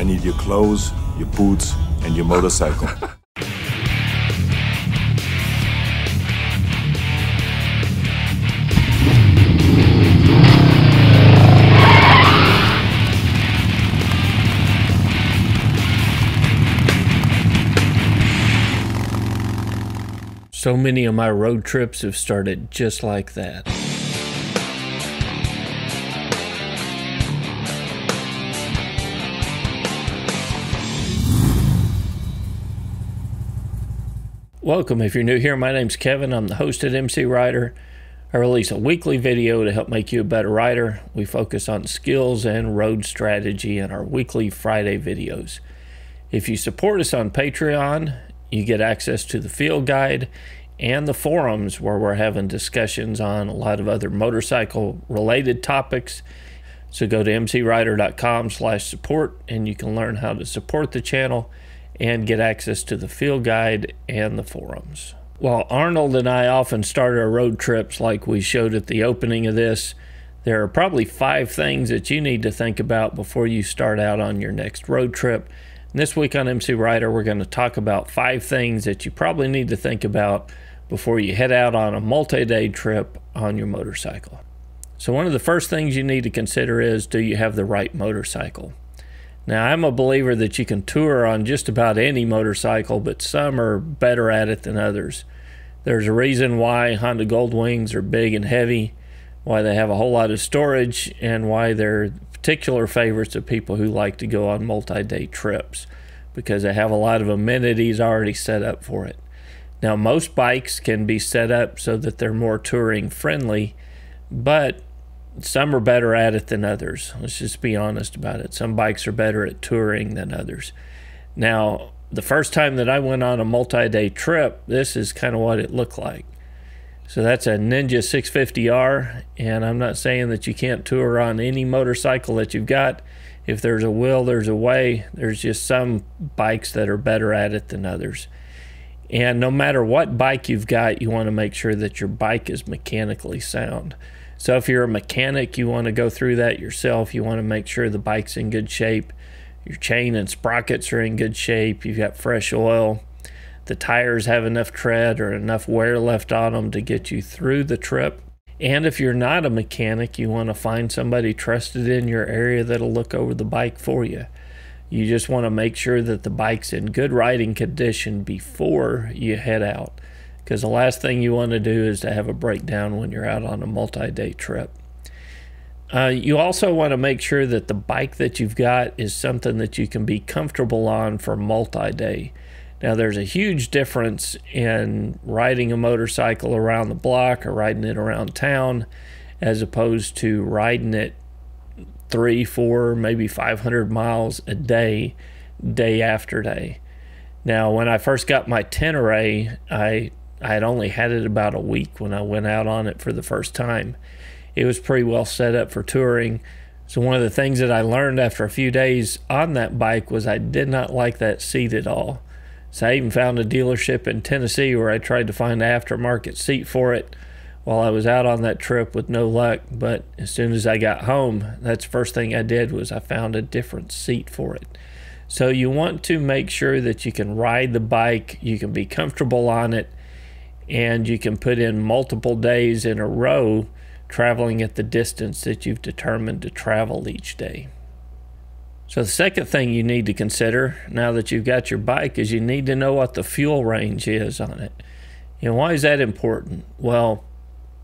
I need your clothes, your boots, and your motorcycle. So many of my road trips have started just like that. Welcome. If you're new here, my name's Kevin. I'm the host at MC Rider. I release a weekly video to help make you a better rider. We focus on skills and road strategy in our weekly Friday videos. If you support us on Patreon, you get access to the field guide and the forums where we're having discussions on a lot of other motorcycle related topics. So go to mcrider.com/support and you can learn how to support the channel and get access to the field guide and the forums. While Arnold and I often start our road trips like we showed at the opening of this, there are probably 5 things that you need to think about before you start out on your next road trip. And this week on MC Rider, we're going to talk about 5 things that you probably need to think about before you head out on a multi-day trip on your motorcycle. So one of the first things you need to consider is, do you have the right motorcycle? Now, I'm a believer that you can tour on just about any motorcycle, but some are better at it than others. There's a reason why Honda Goldwings are big and heavy, why they have a whole lot of storage, and why they're particular favorites of people who like to go on multi-day trips, because they have a lot of amenities already set up for it. Now, most bikes can be set up so that they're more touring friendly, but some are better at it than others. Let's just be honest about it. Some bikes are better at touring than others. Now, the first time that I went on a multi-day trip, this is kind of what it looked like. So that's a Ninja 650R, and I'm not saying that you can't tour on any motorcycle that you've got. If there's a will, there's a way. There's just some bikes that are better at it than others. And no matter what bike you've got, you want to make sure that your bike is mechanically sound. So if you're a mechanic, you want to go through that yourself. You want to make sure the bike's in good shape. Your chain and sprockets are in good shape. You've got fresh oil. The tires have enough tread or enough wear left on them to get you through the trip. And if you're not a mechanic, you want to find somebody trusted in your area that'll look over the bike for you. You just want to make sure that the bike's in good riding condition before you head out, because the last thing you want to do is to have a breakdown when you're out on a multi-day trip. You also want to make sure that the bike that you've got is something that you can be comfortable on for multi-day. Now, there's a huge difference in riding a motorcycle around the block or riding it around town as opposed to riding it 300, 400, maybe 500 miles a day, day after day. Now, when I first got my Tenere, I had only had it about a week when I went out on it for the first time. It was pretty well set up for touring. So one of the things that I learned after a few days on that bike was I did not like that seat at all. So I even found a dealership in Tennessee where I tried to find an aftermarket seat for it while I was out on that trip with no luck. But as soon as I got home, that's the first thing I did was I found a different seat for it. So you want to make sure that you can ride the bike, you can be comfortable on it, and you can put in multiple days in a row traveling at the distance that you've determined to travel each day. So the second thing you need to consider now that you've got your bike is you need to know what the fuel range is on it. Why is that important? Well,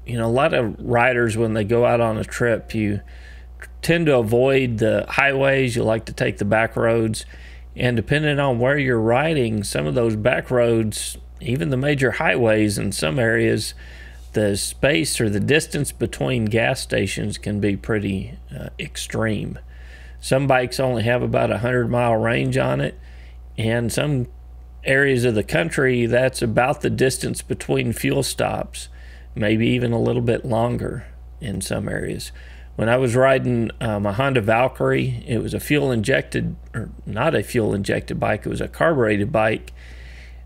a lot of riders, when they go out on a trip, you tend to avoid the highways. You like to take the back roads, and depending on where you're riding, some of those back roads, even the major highways in some areas, the space or the distance between gas stations can be pretty extreme. Some bikes only have about a 100-mile range on it, and some areas of the country, that's about the distance between fuel stops, maybe even a little bit longer in some areas. When I was riding a Honda Valkyrie, it was a fuel-injected, or not a fuel-injected bike, it was a carbureted bike.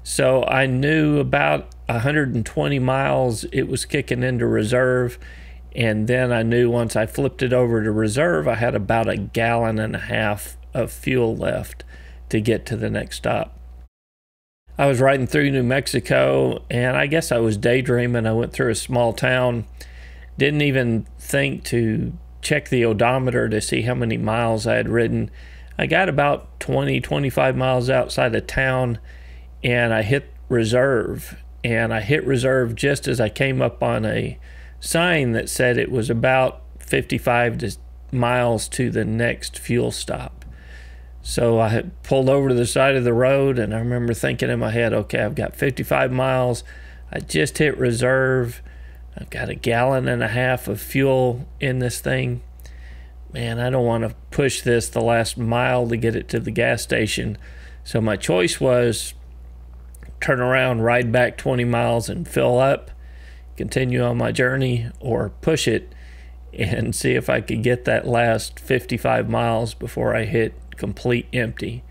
So I knew about 120 miles it was kicking into reserve, and then I knew once I flipped it over to reserve, I had about 1.5 gallons of fuel left to get to the next stop. I was riding through New Mexico, and I guess I was daydreaming. I went through a small town, didn't even think to check the odometer to see how many miles I had ridden. I got about 20-25 miles outside of town, and I hit reserve. And I hit reserve just as I came up on a sign that said it was about 55 miles to the next fuel stop. So I had pulled over to the side of the road, and I remember thinking in my head, okay, I've got 55 miles. I just hit reserve. I've got 1.5 gallons of fuel in this thing. Man, I don't want to push this the last mile to get it to the gas station. So my choice was turn around, ride back 20 miles and fill up, continue on my journey, or push it and see if I could get that last 55 miles before I hit complete empty.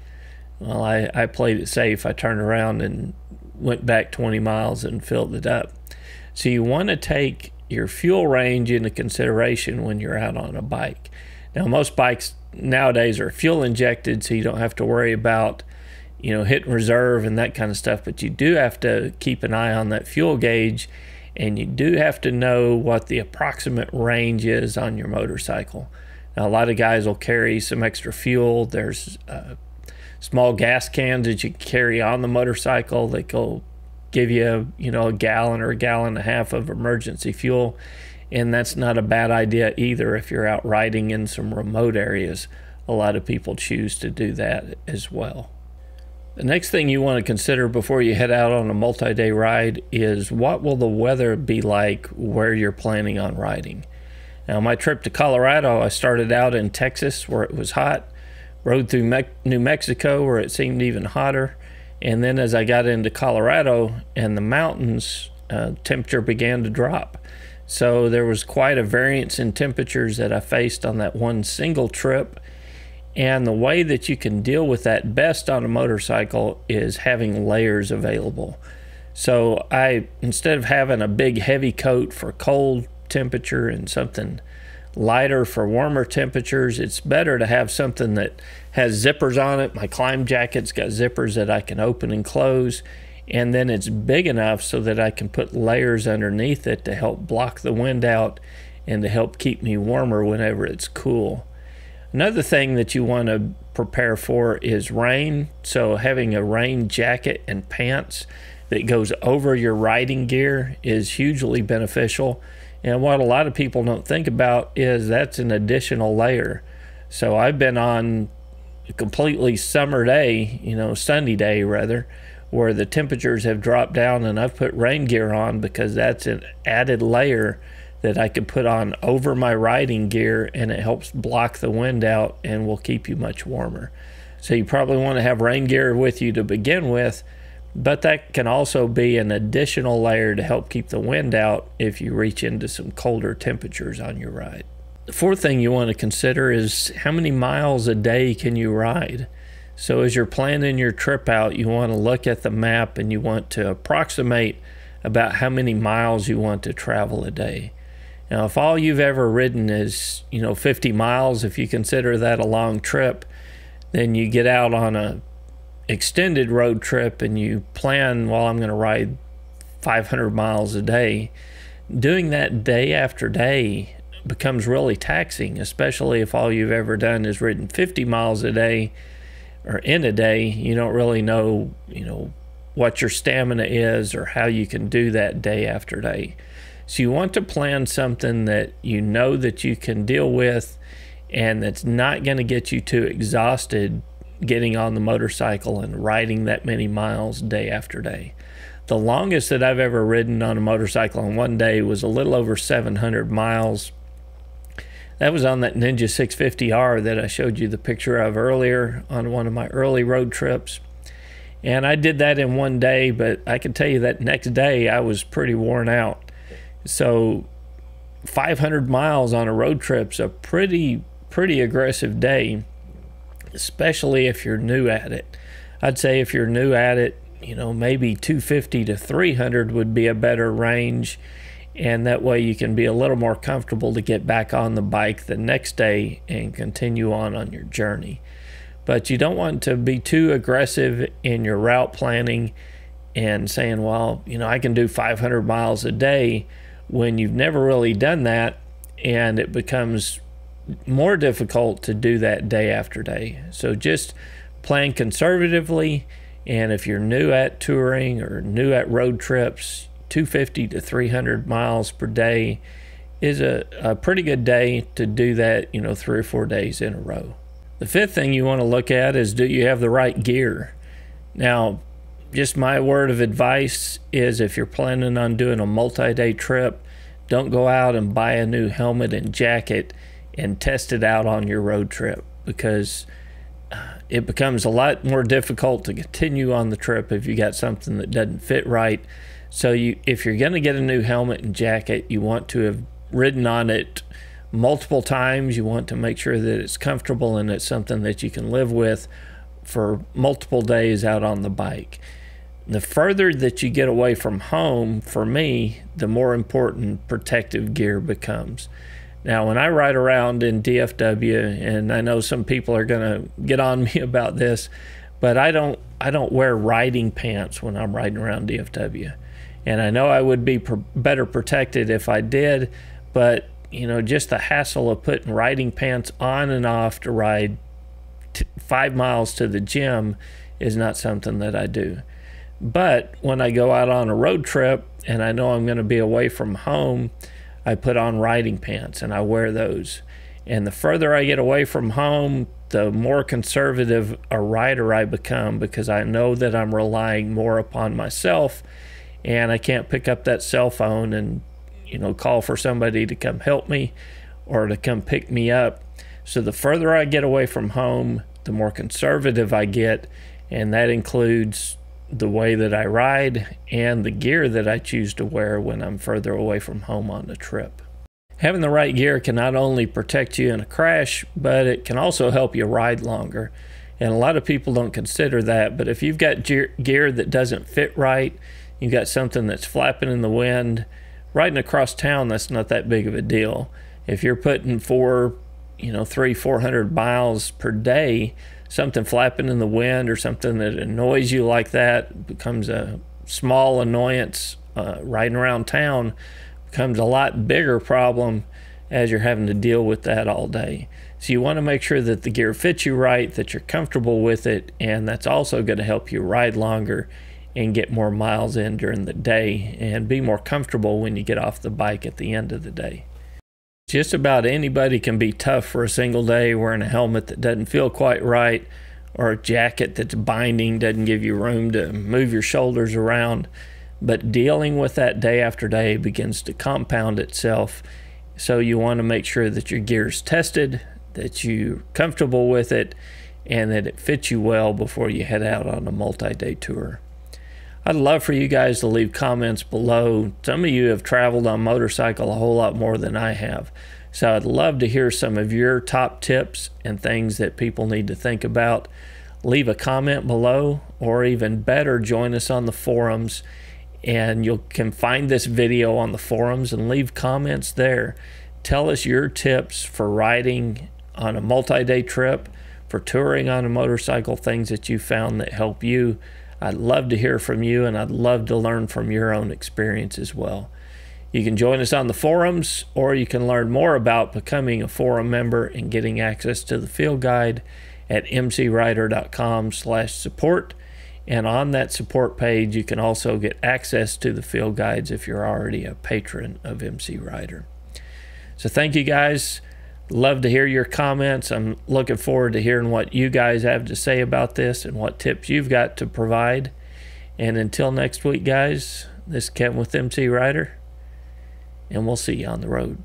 Well, I played it safe. I turned around and went back 20 miles and filled it up. So you want to take your fuel range into consideration when you're out on a bike. Now, most bikes nowadays are fuel injected, so you don't have to worry about, hitting reserve and that kind of stuff, but you do have to keep an eye on that fuel gauge, and you do have to know what the approximate range is on your motorcycle. Now, a lot of guys will carry some extra fuel. There's small gas cans that you carry on the motorcycle that will give you, a gallon or 1.5 gallons of emergency fuel. And that's not a bad idea either if you're out riding in some remote areas. A lot of people choose to do that as well. The next thing you want to consider before you head out on a multi-day ride is what will the weather be like where you're planning on riding. Now, my trip to Colorado, I started out in Texas where it was hot, rode through New Mexico where it seemed even hotter, and then as I got into Colorado and the mountains, temperature began to drop. So there was quite a variance in temperatures that I faced on that one single trip. And the way that you can deal with that best on a motorcycle is having layers available. So instead of having a big heavy coat for cold temperature and something lighter for warmer temperatures, it's better to have something that has zippers on it. My Climb jacket's got zippers that I can open and close, and then it's big enough so that I can put layers underneath it to help block the wind out and to help keep me warmer whenever it's cool. Another thing that you want to prepare for is rain. So having a rain jacket and pants that goes over your riding gear is hugely beneficial. And what a lot of people don't think about is that's an additional layer. So I've been on a completely summer day, sunny day rather, where the temperatures have dropped down, and I've put rain gear on because that's an added layer that I could put on over my riding gear, and it helps block the wind out and will keep you much warmer. So you probably want to have rain gear with you to begin with, but that can also be an additional layer to help keep the wind out if you reach into some colder temperatures on your ride. The fourth thing you want to consider is how many miles a day can you ride? So as you're planning your trip out, you want to look at the map and you want to approximate about how many miles you want to travel a day. Now, if all you've ever ridden is, 50 miles, if you consider that a long trip, then you get out on a extended road trip and you plan, well, I'm going to ride 500 miles a day. Doing that day after day becomes really taxing, especially if all you've ever done is ridden 50 miles a day or in a day. You don't really know, what your stamina is or how you can do that day after day. So you want to plan something that you know that you can deal with and that's not going to get you too exhausted getting on the motorcycle and riding that many miles day after day. The longest that I've ever ridden on a motorcycle in one day was a little over 700 miles. That was on that Ninja 650R that I showed you the picture of earlier on one of my early road trips. And I did that in one day, but I can tell you that next day I was pretty worn out. So 500 miles on a road trip's a pretty aggressive day, especially if you're new at it. I'd say if you're new at it, maybe 250 to 300 would be a better range, and that way you can be a little more comfortable to get back on the bike the next day and continue on your journey. But you don't want to be too aggressive in your route planning and saying, well, you know, I can do 500 miles a day when you've never really done that, and it becomes more difficult to do that day after day. So just plan conservatively, and if you're new at touring or new at road trips, 250 to 300 miles per day is a pretty good day to do that, you know, 3 or 4 days in a row. The fifth thing you want to look at is, do you have the right gear? Now, just my word of advice is, if you're planning on doing a multi-day trip, don't go out and buy a new helmet and jacket and test it out on your road trip, because it becomes a lot more difficult to continue on the trip if you got something that doesn't fit right. So if you're going to get a new helmet and jacket, you want to have ridden on it multiple times. You want to make sure that it's comfortable and it's something that you can live with for multiple days out on the bike. The further that you get away from home, for me, the more important protective gear becomes. Now, when I ride around in DFW, and I know some people are going to get on me about this, but I don't wear riding pants when I'm riding around DFW. And I know I would be better protected if I did, but you know, just the hassle of putting riding pants on and off to ride 5 miles to the gym is not something that I do. But when I go out on a road trip and I know I'm going to be away from home, I put on riding pants and I wear those. And the further I get away from home, the more conservative a rider I become, because I know that I'm relying more upon myself, and I can't pick up that cell phone and, you know, call for somebody to come help me or to come pick me up. So the further I get away from home, the more conservative I get, and that includes the way that I ride and the gear that I choose to wear when I'm further away from home on the trip. Having the right gear can not only protect you in a crash, but it can also help you ride longer. And a lot of people don't consider that, but if you've got gear that doesn't fit right, you've got something that's flapping in the wind, riding across town, that's not that big of a deal. If you're putting 300-400 miles per day, something flapping in the wind or something that annoys you like that becomes a small annoyance. Riding around town becomes a lot bigger problem as you're having to deal with that all day. So you want to make sure that the gear fits you right, that you're comfortable with it, and that's also going to help you ride longer and get more miles in during the day and be more comfortable when you get off the bike at the end of the day. Just about anybody can be tough for a single day wearing a helmet that doesn't feel quite right, or a jacket that's binding, doesn't give you room to move your shoulders around. But dealing with that day after day begins to compound itself. So you want to make sure that your gear's tested, that you're comfortable with it, and that it fits you well before you head out on a multi-day tour. I'd love for you guys to leave comments below. Some of you have traveled on motorcycle a whole lot more than I have. So I'd love to hear some of your top tips and things that people need to think about. Leave a comment below, or even better, join us on the forums, and you can find this video on the forums and leave comments there. Tell us your tips for riding on a multi-day trip, for touring on a motorcycle, things that you found that help you. I'd love to hear from you, and I'd love to learn from your own experience as well. You can join us on the forums, or you can learn more about becoming a forum member and getting access to the field guide at mcrider.com/support. And on that support page, you can also get access to the field guides if you're already a patron of MC Rider. So thank you guys. Love to hear your comments. I'm looking forward to hearing what you guys have to say about this and what tips you've got to provide. And until next week, guys, this is Kevin with MC Rider, and we'll see you on the road.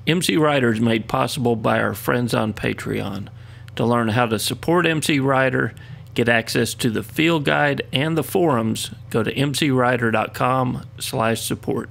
MC Rider is made possible by our friends on Patreon. To learn how to support MC Rider, get access to the field guide and the forums, go to mcrider.com/support.